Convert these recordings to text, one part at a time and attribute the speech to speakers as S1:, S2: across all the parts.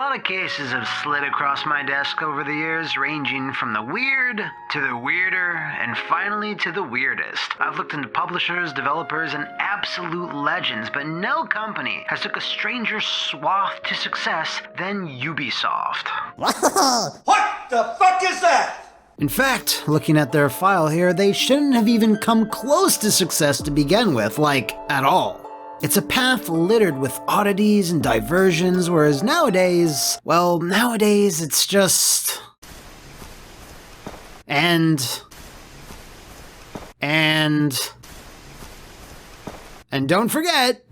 S1: lot of cases have slid across my desk over the years, ranging from the weird to the weirder, and finally to the weirdest. I've looked into publishers, developers, and absolute legends, but no company has took a stranger swath to success than Ubisoft.
S2: What the fuck is that?
S1: In fact, looking at their file here, they shouldn't have even come close to success to begin with, like, at all. It's a path littered with oddities and diversions, whereas nowadays it's just... And don't forget,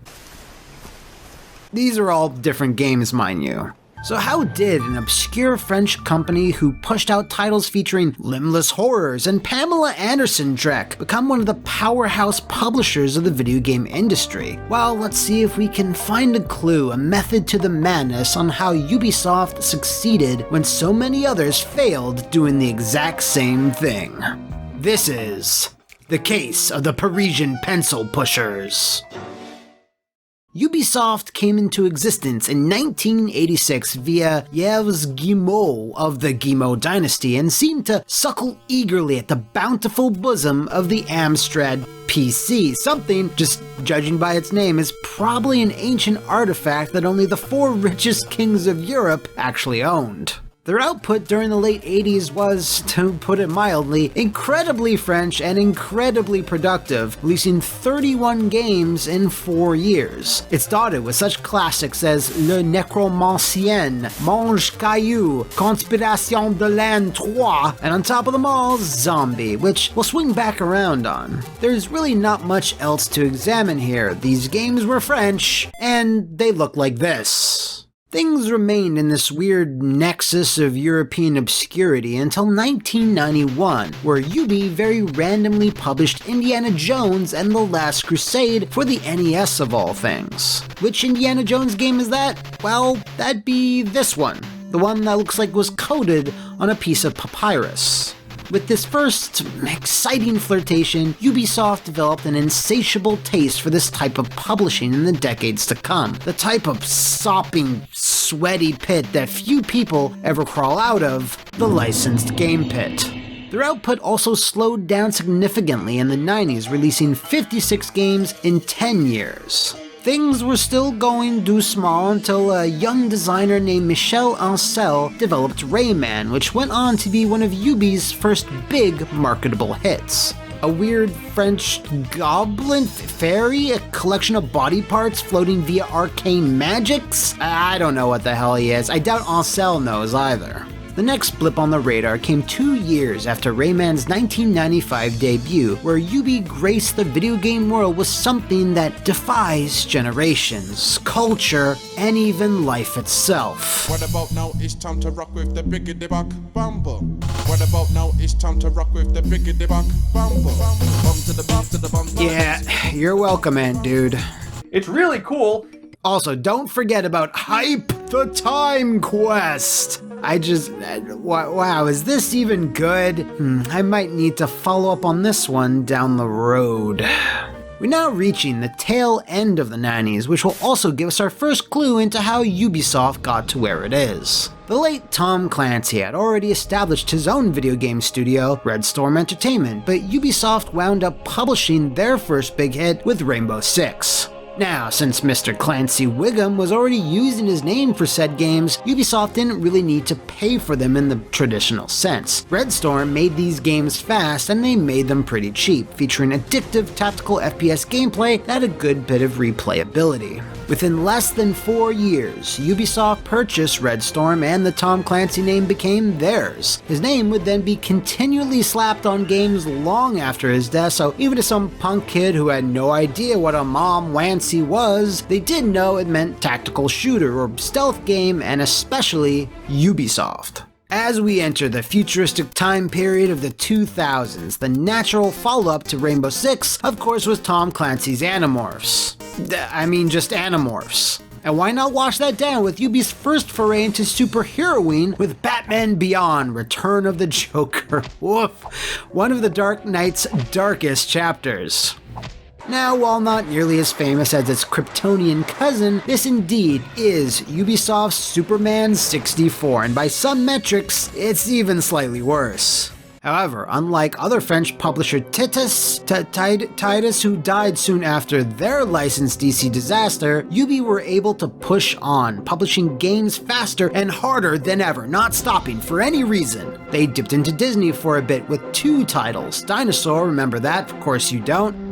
S1: these are all different games, mind you. So how did an obscure French company who pushed out titles featuring limbless horrors and Pamela Anderson Trek become one of the powerhouse publishers of the video game industry? Well, let's see if we can find a clue, a method to the madness on how Ubisoft succeeded when so many others failed doing the exact same thing. This is the case of the Parisian pencil pushers. Ubisoft came into existence in 1986 via Yves Guillemot of the Guillemot dynasty and seemed to suckle eagerly at the bountiful bosom of the Amstrad PC, something, just judging by its name, is probably an ancient artifact that only the 4 richest kings of Europe actually owned. Their output during the late 80s was, to put it mildly, incredibly French and incredibly productive, releasing 31 games in 4 years. It's dotted with such classics as Le Necromancien, Mange Caillou, Conspiration de l'An 3, and on top of them all, Zombie, which we'll swing back around on. There's really not much else to examine here. These games were French, and they look like this. Things remained in this weird nexus of European obscurity until 1991, where Ubi very randomly published Indiana Jones and the Last Crusade for the NES of all things. Which Indiana Jones game is that? Well, that'd be this one. The one that looks like it was coded on a piece of papyrus. With this first exciting flirtation, Ubisoft developed an insatiable taste for this type of publishing in the decades to come. The type of sopping, sweaty pit that few people ever crawl out of, the licensed game pit. Their output also slowed down significantly in the 90s, releasing 56 games in 10 years. Things were still going doucement until a young designer named Michel Ancel developed Rayman, which went on to be one of Ubi's first big marketable hits. A weird French goblin fairy, a collection of body parts floating via arcane magics? I don't know what the hell he is. I doubt Ancel knows either. The next blip on the radar came 2 years after Rayman's 1995 debut, where Ubi graced the video game world with something that defies generations, culture, and even life itself.
S3: What about now? It's time to rock with the biggity back bumble. What about now? It's time to rock with the biggity back bumble. Bum to the bum to the bum.
S1: Yeah, you're welcome, man, dude.
S4: It's really cool.
S1: Also, don't forget about Hype the Time Quest! Wow, is this even good? I might need to follow up on this one down the road. We're now reaching the tail end of the 90s, which will also give us our first clue into how Ubisoft got to where it is. The late Tom Clancy had already established his own video game studio, Red Storm Entertainment, but Ubisoft wound up publishing their first big hit with Rainbow Six. Now, since Mr. Clancy Wiggum was already using his name for said games, Ubisoft didn't really need to pay for them in the traditional sense. Red Storm made these games fast and they made them pretty cheap, featuring addictive tactical FPS gameplay that had a good bit of replayability. Within less than 4 years, Ubisoft purchased Red Storm and the Tom Clancy name became theirs. His name would then be continually slapped on games long after his death, so even to some punk kid who had no idea what a Mom Wancy was, they did know it meant tactical shooter or stealth game, and especially Ubisoft. As we enter the futuristic time period of the 2000s, the natural follow-up to Rainbow Six, of course, was Tom Clancy's Animorphs. Just Animorphs. And why not wash that down with Ubi's first foray into superheroing with Batman Beyond: Return of the Joker? Woof. One of the Dark Knight's darkest chapters. Now, while not nearly as famous as its Kryptonian cousin, this indeed is Ubisoft's Superman 64, and by some metrics, it's even slightly worse. However, unlike other French publisher Titus, who died soon after their licensed DC disaster, Ubi were able to push on, publishing games faster and harder than ever, not stopping for any reason. They dipped into Disney for a bit with 2 titles, Dinosaur, remember that, of course you don't,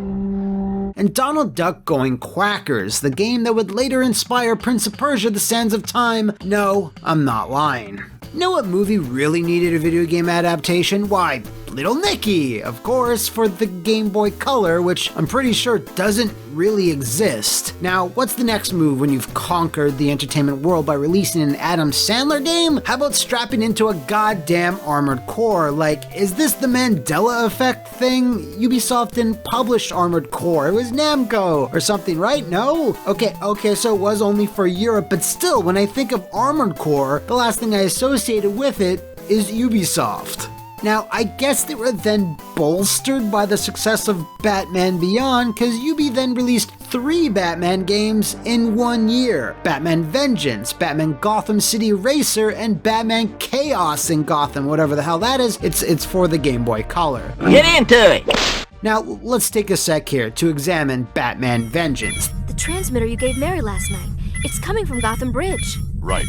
S1: and Donald Duck Going Quackers, the game that would later inspire Prince of Persia: The Sands of Time. No, I'm not lying. Know what movie really needed a video game adaptation? Why, Little Nicky, of course, for the Game Boy Color, which I'm pretty sure doesn't really exist. Now, what's the next move when you've conquered the entertainment world by releasing an Adam Sandler game? How about strapping into a goddamn Armored Core? Like, is this the Mandela effect thing? Ubisoft didn't publish Armored Core, it was Namco or something, right? No? Okay, so it was only for Europe, but still, when I think of Armored Core, the last thing I associated with it is Ubisoft. Now, I guess they were then bolstered by the success of Batman Beyond, because Ubi then released 3 Batman games in 1 year. Batman Vengeance, Batman Gotham City Racer, and Batman Chaos in Gotham, whatever the hell that is. It's for the Game Boy Color.
S5: Get into it!
S1: Now, let's take a sec here to examine Batman Vengeance.
S6: The transmitter you gave Mary last night. It's coming from Gotham Bridge.
S3: Right.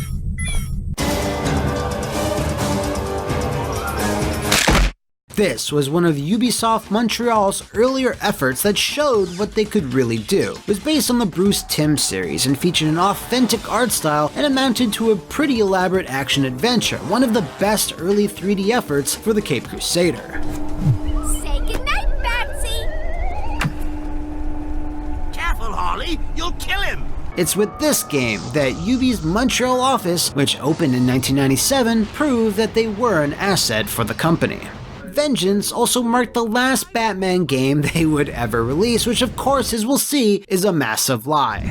S1: This was one of Ubisoft Montreal's earlier efforts that showed what they could really do. It was based on the Bruce Timm series and featured an authentic art style and amounted to a pretty elaborate action-adventure, one of the best early 3D efforts for the Cape Crusader.
S6: Say goodnight, Batsy!
S5: Careful, Harley, you'll kill him!
S1: It's with this game that Ubi's Montreal office, which opened in 1997, proved that they were an asset for the company. Vengeance also marked the last Batman game they would ever release, which of course, as we'll see, is a massive lie.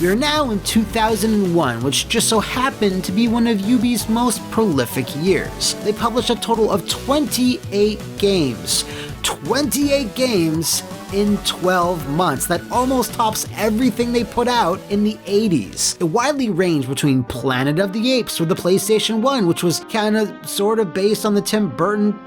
S1: We are now in 2001, which just so happened to be one of Ubi's most prolific years. They published a total of 28 games. 28 games in 12 months. That almost tops everything they put out in the 80s. It widely ranged between Planet of the Apes for the PlayStation 1, which was sort of based on the Tim Burton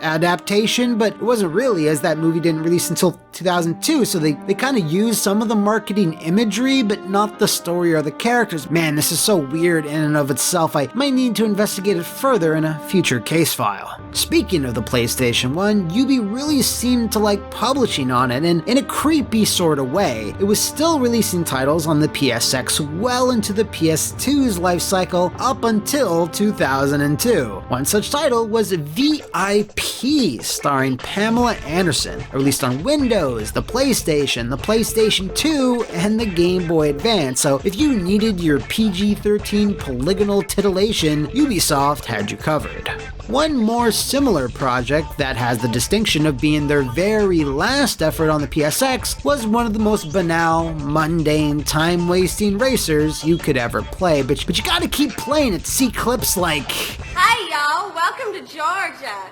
S1: adaptation, but it wasn't really, as that movie didn't release until 2002, so they kind of used some of the marketing imagery, but not the story or the characters. Man, this is so weird in and of itself. I might need to investigate it further in a future case file. Speaking of the PlayStation 1, Ubi really seemed to like publishing on it, and in a creepy sort of way. It was still releasing titles on the PSX well into the PS2's life cycle up until 2002. One such title was VIP, starring Pamela Anderson, released on Windows, the PlayStation 2, and the Game Boy Advance. So if you needed your PG-13 polygonal titillation, Ubisoft had you covered. One more similar project that has the distinction of being their very last effort on the PSX was one of the most banal, mundane, time-wasting racers you could ever play, but you gotta keep playing it to see clips like...
S7: Hi y'all, welcome to Georgia.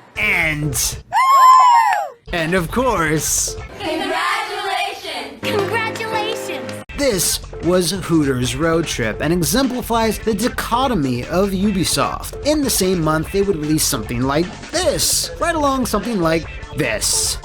S1: And of course...
S7: Congratulations!
S6: Congratulations!
S1: This was Hooters Road Trip and exemplifies the dichotomy of Ubisoft. In the same month, they would release something like this, right along something like this.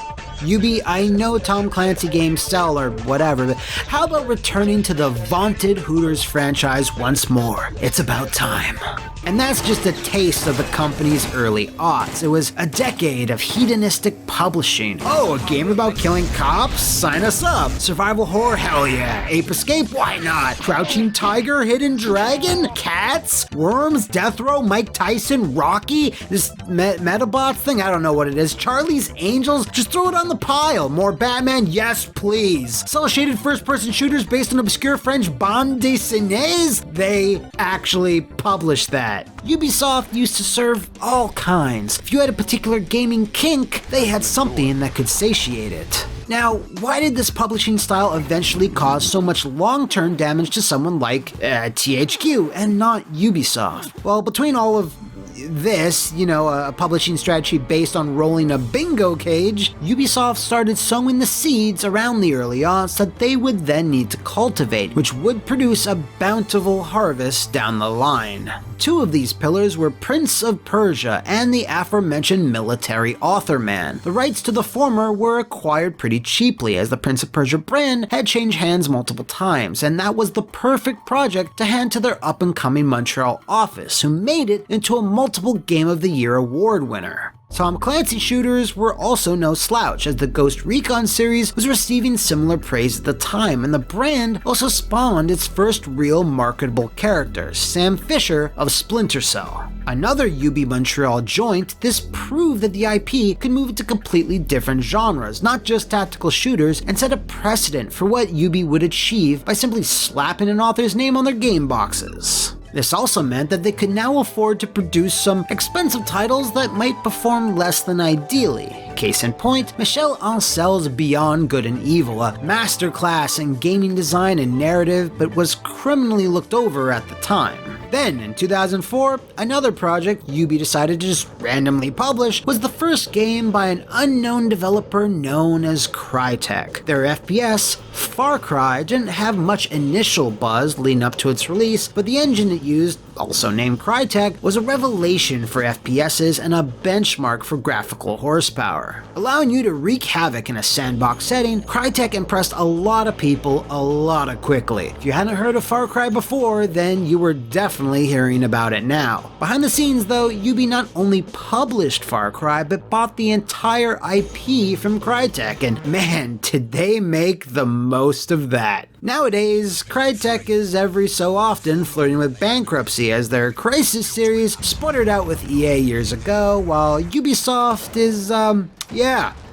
S1: Ubi, I know Tom Clancy games sell or whatever, but how about returning to the vaunted Hooters franchise once more? It's about time. And that's just a taste of the company's early aughts. It was a decade of hedonistic publishing. Oh, a game about killing cops? Sign us up. Survival horror? Hell yeah. Ape Escape? Why not? Crouching Tiger? Hidden Dragon? Cats? Worms? Death Row? Mike Tyson? Rocky? This Metabots thing? I don't know what it is. Charlie's Angels? Just throw it on the pile. More Batman? Yes, please. Cel-shaded first-person shooters based on obscure French bande dessinées? They actually published that. Ubisoft used to serve all kinds. If you had a particular gaming kink, they had something that could satiate it. Now, why did this publishing style eventually cause so much long-term damage to someone like THQ and not Ubisoft? Well, between all of this, a publishing strategy based on rolling a bingo cage, Ubisoft started sowing the seeds around the early aughts that they would then need to cultivate, which would produce a bountiful harvest down the line. Two of these pillars were Prince of Persia and the aforementioned military author man. The rights to the former were acquired pretty cheaply, as the Prince of Persia brand had changed hands multiple times, and that was the perfect project to hand to their up-and-coming Montreal office, who made it into a multiple Game of the Year award winner. Tom Clancy shooters were also no slouch, as the Ghost Recon series was receiving similar praise at the time, and the brand also spawned its first real marketable character, Sam Fisher of Splinter Cell. Another UB Montreal joint, this proved that the IP could move into completely different genres, not just tactical shooters, and set a precedent for what UB would achieve by simply slapping an author's name on their game boxes. This also meant that they could now afford to produce some expensive titles that might perform less than ideally. Case in point, Michel Ancel's Beyond Good and Evil, a masterclass in gaming design and narrative, but was criminally looked over at the time. Then, in 2004, another project UB decided to just randomly publish was the first game by an unknown developer known as Crytek. Their FPS, Far Cry, didn't have much initial buzz leading up to its release, but the engine it used, also named Crytek, was a revelation for FPSs and a benchmark for graphical horsepower. Allowing you to wreak havoc in a sandbox setting, Crytek impressed a lot of people a lot quickly. If you hadn't heard of Far Cry before, then you were definitely hearing about it now. Behind the scenes though, UB not only published Far Cry, but bought the entire IP from Crytek, and man, did they make the most of that. Nowadays, Crytek is every so often flirting with bankruptcy, as their Crysis series sputtered out with EA years ago, while Ubisoft is,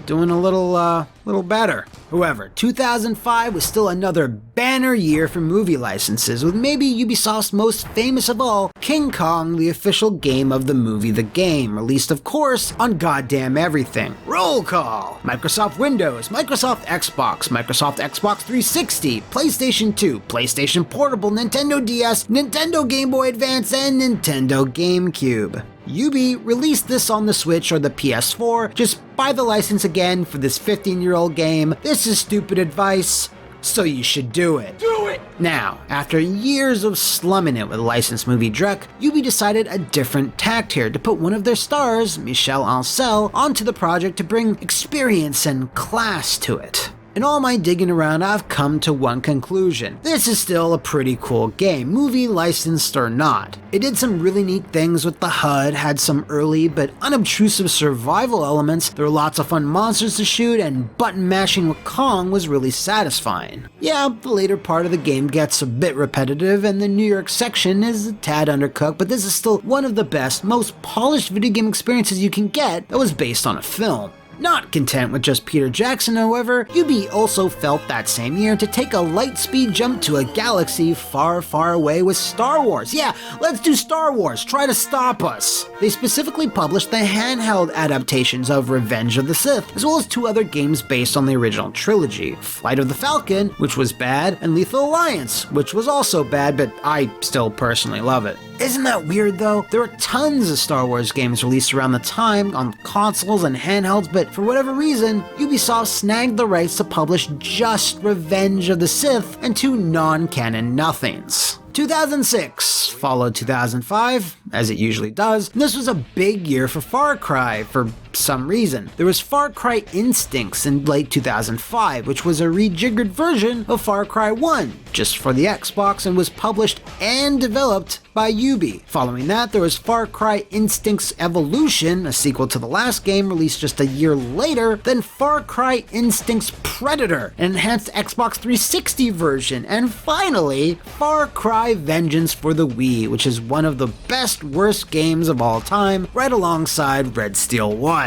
S1: doing a little better. However, 2005 was still another banner year for movie licenses, with maybe Ubisoft's most famous of all, King Kong, the official game of the movie The Game, released of course on goddamn everything. Roll call! Microsoft Windows, Microsoft Xbox, Microsoft Xbox 360, PlayStation 2, PlayStation Portable, Nintendo DS, Nintendo Game Boy Advance, and Nintendo GameCube. UB released this on the Switch or the PS4, just buy the license again for this 15-year-old game. This is stupid advice, so you should do it. Do it! Now, after years of slumming it with licensed movie dreck, UB decided a different tact here to put one of their stars, Michel Ancel, onto the project to bring experience and class to it. In all my digging around, I've come to one conclusion. This is still a pretty cool game, movie licensed or not. It did some really neat things with the HUD, had some early but unobtrusive survival elements, there were lots of fun monsters to shoot, and button mashing with Kong was really satisfying. Yeah, the later part of the game gets a bit repetitive, and the New York section is a tad undercooked, but this is still one of the best, most polished video game experiences you can get that was based on a film. Not content with just Peter Jackson, however, UB also felt that same year to take a light speed jump to a galaxy far, far away with Star Wars. Yeah, let's do Star Wars, try to stop us. They specifically published the handheld adaptations of Revenge of the Sith, as well as two other games based on the original trilogy, Flight of the Falcon, which was bad, and Lethal Alliance, which was also bad, but I still personally love it. Isn't that weird though? There were tons of Star Wars games released around the time on consoles and handhelds, but for whatever reason, Ubisoft snagged the rights to publish just Revenge of the Sith and two non-canon nothings. 2006 followed 2005, as it usually does, and this was a big year for Far Cry for some reason. There was Far Cry Instincts in late 2005, which was a rejiggered version of Far Cry 1, just for the Xbox, and was published and developed by UB. Following that, there was Far Cry Instincts Evolution, a sequel to the last game released just a year later, then Far Cry Instincts Predator, an enhanced Xbox 360 version, and finally, Far Cry Vengeance for the Wii, which is one of the best worst games of all time, right alongside Red Steel 1.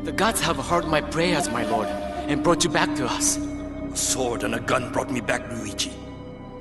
S8: The gods have heard my prayers, my lord, and brought you back to us.
S2: A sword and a gun brought me back, Luigi.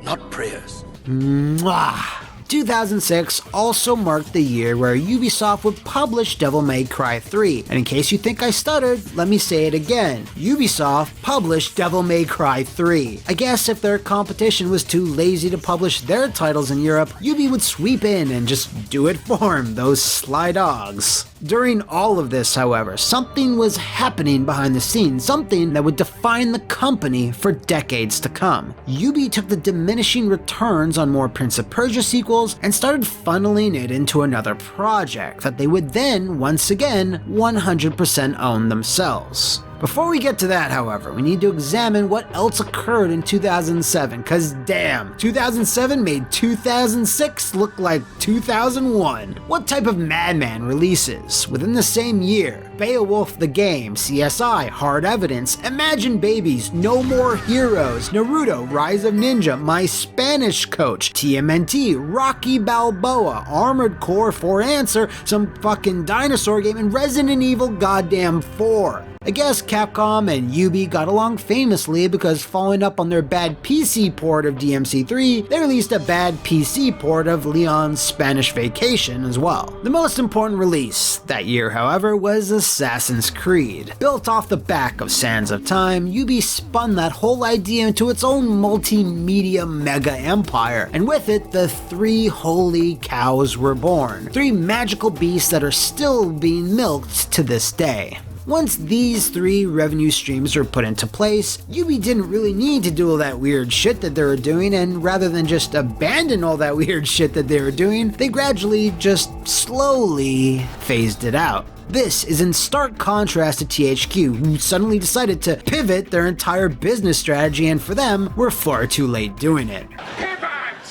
S2: Not prayers.
S1: Mwah! 2006 also marked the year where Ubisoft would publish Devil May Cry 3, and in case you think I stuttered, let me say it again. Ubisoft published Devil May Cry 3. I guess if their competition was too lazy to publish their titles in Europe, Ubi would sweep in and just do it for them, those sly dogs. During all of this, however, something was happening behind the scenes, something that would define the company for decades to come. Ubi took the diminishing returns on more Prince of Persia sequels and started funneling it into another project that they would then, once again, 100% own themselves. Before we get to that, however, we need to examine what else occurred in 2007, cause damn, 2007 made 2006 look like 2001. What type of madman releases within the same year? Beowulf the Game, CSI, Hard Evidence, Imagine Babies, No More Heroes, Naruto, Rise of Ninja, My Spanish Coach, TMNT, Rocky Balboa, Armored Core, For Answer, some fucking dinosaur game, and Resident Evil goddamn 4. I guess Capcom and Ubi got along famously because following up on their bad PC port of DMC3, they released a bad PC port of Leon's Spanish Vacation as well. The most important release that year, however, was Assassin's Creed. Built off the back of Sands of Time, Ubi spun that whole idea into its own multimedia mega empire, and with it, the three holy cows were born. Three magical beasts that are still being milked to this day. Once these three revenue streams were put into place, Ubi didn't really need to do all that weird shit that they were doing, and rather than just abandon all that weird shit that they were doing, they gradually just slowly phased it out. This is in stark contrast to THQ, who suddenly decided to pivot their entire business strategy, and for them, were far too late doing it.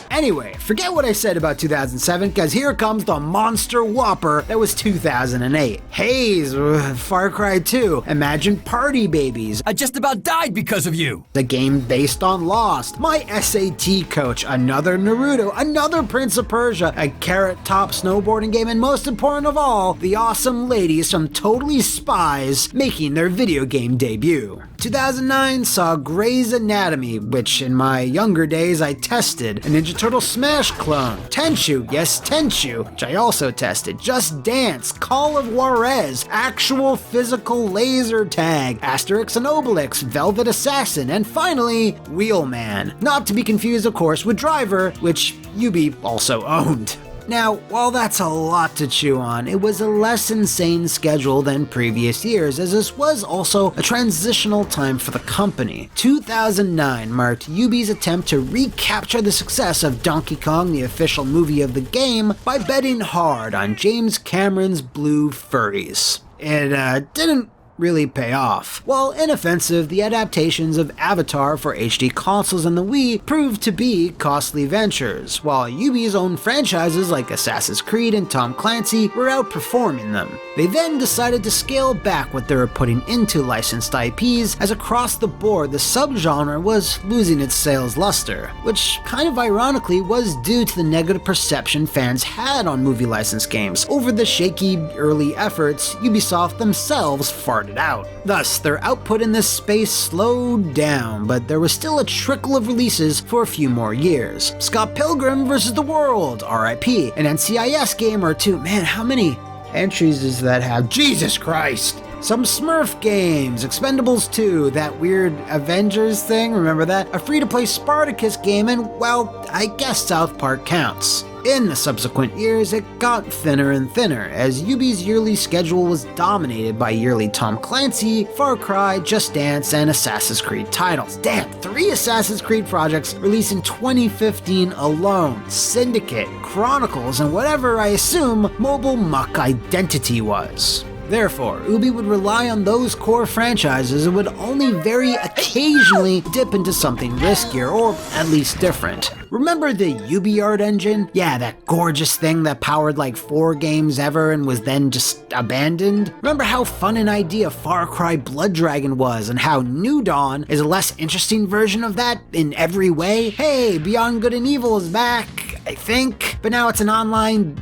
S1: Anyway, forget what I said about 2007, cause here comes the monster whopper that was 2008. Haze, Far Cry 2, Imagine Party Babies,
S5: I just about died because of you.
S1: the game based on Lost, My SAT Coach, another Naruto, another Prince of Persia, a Carrot Top snowboarding game, and most important of all, the awesome ladies from Totally Spies making their video game debut. 2009 saw Grey's Anatomy, which in my younger days I tested, a Ninja Turtle Smash clone, Tenchu, yes Tenchu, which I also tested, Just Dance, Call of Juarez, actual physical laser tag, Asterix and Obelix, Velvet Assassin, and finally, Wheelman. Not to be confused, of course, with Driver, which Ubi also owned. Now, while that's a lot to chew on, it was a less insane schedule than previous years, as this was also a transitional time for the company. 2009 marked Ubi's attempt to recapture the success of Donkey Kong, the official movie of the game, by betting hard on James Cameron's Blue Furries. It didn't really pay off. While inoffensive, the adaptations of Avatar for HD consoles and the Wii proved to be costly ventures, while Ubi's own franchises like Assassin's Creed and Tom Clancy were outperforming them. They then decided to scale back what they were putting into licensed IPs, as across the board the subgenre was losing its sales luster, which kind of ironically was due to the negative perception fans had on movie licensed games over the shaky early efforts Ubisoft themselves farted out. Thus, their output in this space slowed down, but there was still a trickle of releases for a few more years. Scott Pilgrim vs. the World, RIP, an NCIS game or two. Man, how many entries does that have? Jesus Christ! Some Smurf games, Expendables 2, that weird Avengers thing, remember that? A free-to-play Spartacus game, and, well, I guess South Park counts. In the subsequent years, it got thinner and thinner, as Ubi's yearly schedule was dominated by yearly Tom Clancy, Far Cry, Just Dance, and Assassin's Creed titles. Damn, 3 Assassin's Creed projects released in 2015 alone. Syndicate, Chronicles, and whatever I assume Mobile Muck Identity was. Therefore, Ubi would rely on those core franchises and would only very occasionally dip into something riskier, or at least different. Remember the UbiArt engine? Yeah, that gorgeous thing that powered like 4 games ever and was then just abandoned? Remember how fun an idea Far Cry Blood Dragon was, and how New Dawn is a less interesting version of that in every way? Hey, Beyond Good and Evil is back! I think, but now it's an online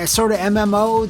S1: sort of MMO.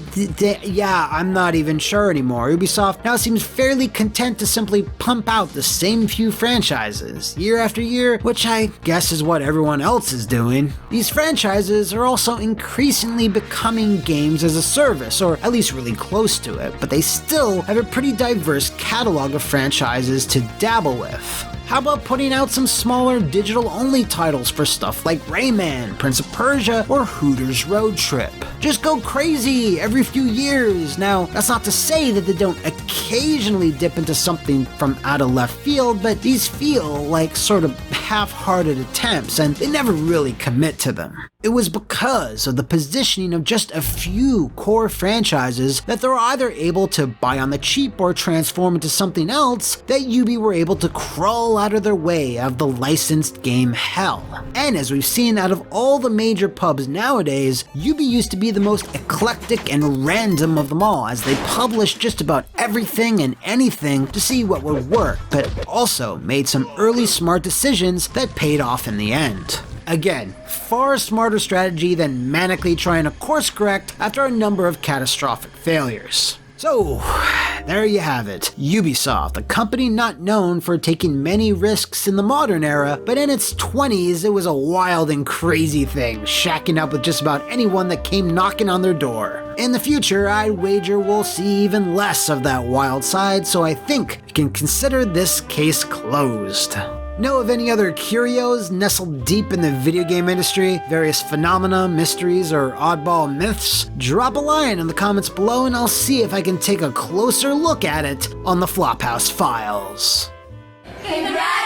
S1: Yeah, I'm not even sure anymore. Ubisoft now seems fairly content to simply pump out the same few franchises year after year, which I guess is what everyone else is doing. These franchises are also increasingly becoming games as a service, or at least really close to it, but they still have a pretty diverse catalog of franchises to dabble with. How about putting out some smaller digital-only titles for stuff like Rayman, Prince of Persia, or Hooters Road Trip? Just go crazy every few years. Now, that's not to say that they don't occasionally dip into something from out of left field, but these feel like sort of half-hearted attempts, and they never really commit to them. It was because of the positioning of just a few core franchises that they were either able to buy on the cheap or transform into something else that Ubi were able to crawl out of their way of the licensed game hell. And as we've seen out of all the major pubs nowadays, Ubi used to be the most eclectic and random of them all, as they published just about everything and anything to see what would work, but also made some early smart decisions that paid off in the end. Again, far smarter strategy than manically trying to course correct after a number of catastrophic failures. So, there you have it. Ubisoft, a company not known for taking many risks in the modern era, but in its 20s it was a wild and crazy thing, shacking up with just about anyone that came knocking on their door. In the future, I'd wager we'll see even less of that wild side, so I think we can consider this case closed. Know of any other curios nestled deep in the video game industry? Various phenomena, mysteries, or oddball myths? Drop a line in the comments below and I'll see if I can take a closer look at it on the Flophouse Files.
S7: Congratulations!